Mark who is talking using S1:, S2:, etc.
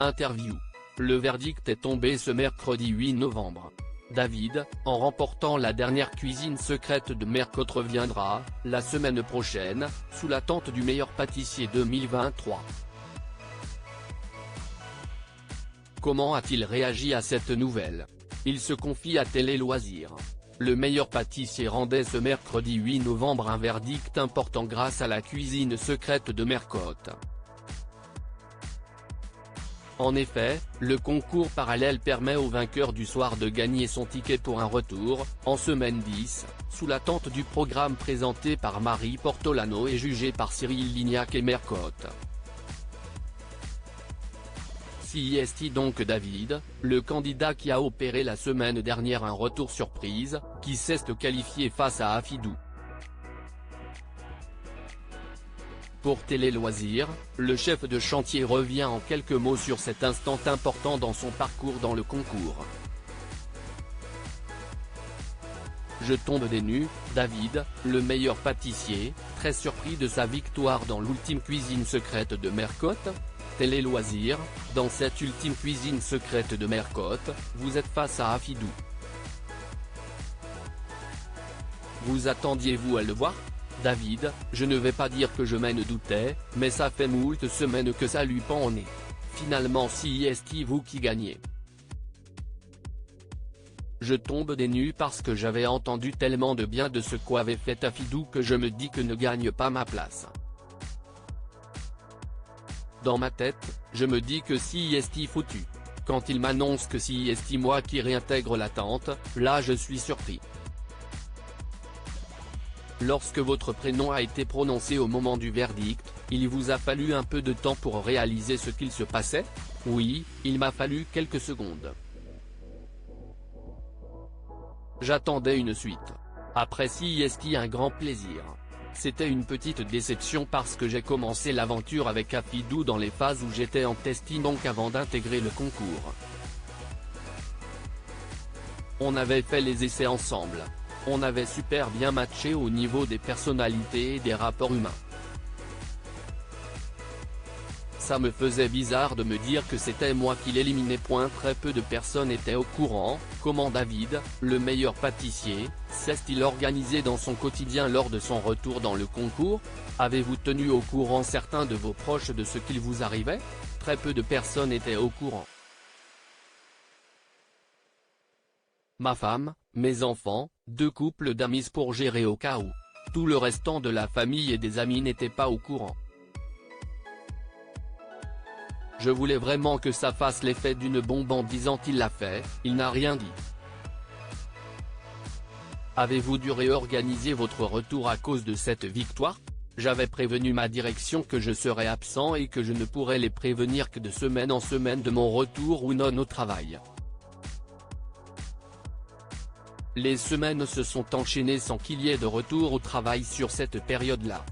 S1: Interview. Le verdict est tombé ce mercredi 8 novembre. David, en remportant la dernière cuisine secrète de Mercotte, reviendra, la semaine prochaine, sous la tente du meilleur pâtissier 2023. Comment a-t-il réagi à cette nouvelle? Il se confie à Télé Loisirs. Le meilleur pâtissier rendait ce mercredi 8 novembre un verdict important grâce à la cuisine secrète de Mercotte. En effet, le concours parallèle permet au vainqueur du soir de gagner son ticket pour un retour, en semaine 10, sous la tente du programme présenté par Marie Portolano et jugé par Cyril Lignac et Mercotte. CIST donc David, le candidat qui a opéré la semaine dernière un retour surprise, qui s'est qualifié face à Afidou. Pour Télé Loisirs, le chef de chantier revient en quelques mots sur cet instant important dans son parcours dans le concours. Je tombe des nues, David, le meilleur pâtissier, très surpris de sa victoire dans l'ultime cuisine secrète de Mercotte. Télé Loisirs, dans cette ultime cuisine secrète de Mercotte, vous êtes face à Afidou. Vous attendiez-vous à le voir? David, je ne vais pas dire que je m'en doutais, mais ça fait moult semaines que ça lui pend au nez. Finalement CIST vous qui gagnez. Je tombe des nues parce que j'avais entendu tellement de bien de ce qu'avait fait Afidou que je me dis que ne gagne pas ma place. Dans ma tête, je me dis que CIST foutu. Quand il m'annonce que CIST moi qui réintègre la tente, là je suis surpris. Lorsque votre prénom a été prononcé au moment du verdict, il vous a fallu un peu de temps pour réaliser ce qu'il se passait? Oui, il m'a fallu quelques secondes. J'attendais une suite. Après CIST un grand plaisir. C'était une petite déception parce que j'ai commencé l'aventure avec Afidou dans les phases où j'étais en testing donc avant d'intégrer le concours. On avait fait les essais ensemble. On avait super bien matché au niveau des personnalités et des rapports humains. Ça me faisait bizarre de me dire que c'était moi qui l'éliminais. Très peu de personnes étaient au courant. Comment David, le meilleur pâtissier, s'est-il organisé dans son quotidien lors de son retour dans le concours? Avez-vous tenu au courant certains de vos proches de ce qu'il vous arrivait? Très peu de personnes étaient au courant. Ma femme, mes enfants, 2 couples d'amis pour gérer au cas où. Tout le restant de la famille et des amis n'étaient pas au courant. Je voulais vraiment que ça fasse l'effet d'une bombe en disant il l'a fait, il n'a rien dit. Avez-vous dû réorganiser votre retour à cause de cette victoire? J'avais prévenu ma direction que je serais absent et que je ne pourrais les prévenir que de semaine en semaine de mon retour ou non au travail. Les semaines se sont enchaînées sans qu'il y ait de retour au travail sur cette période-là.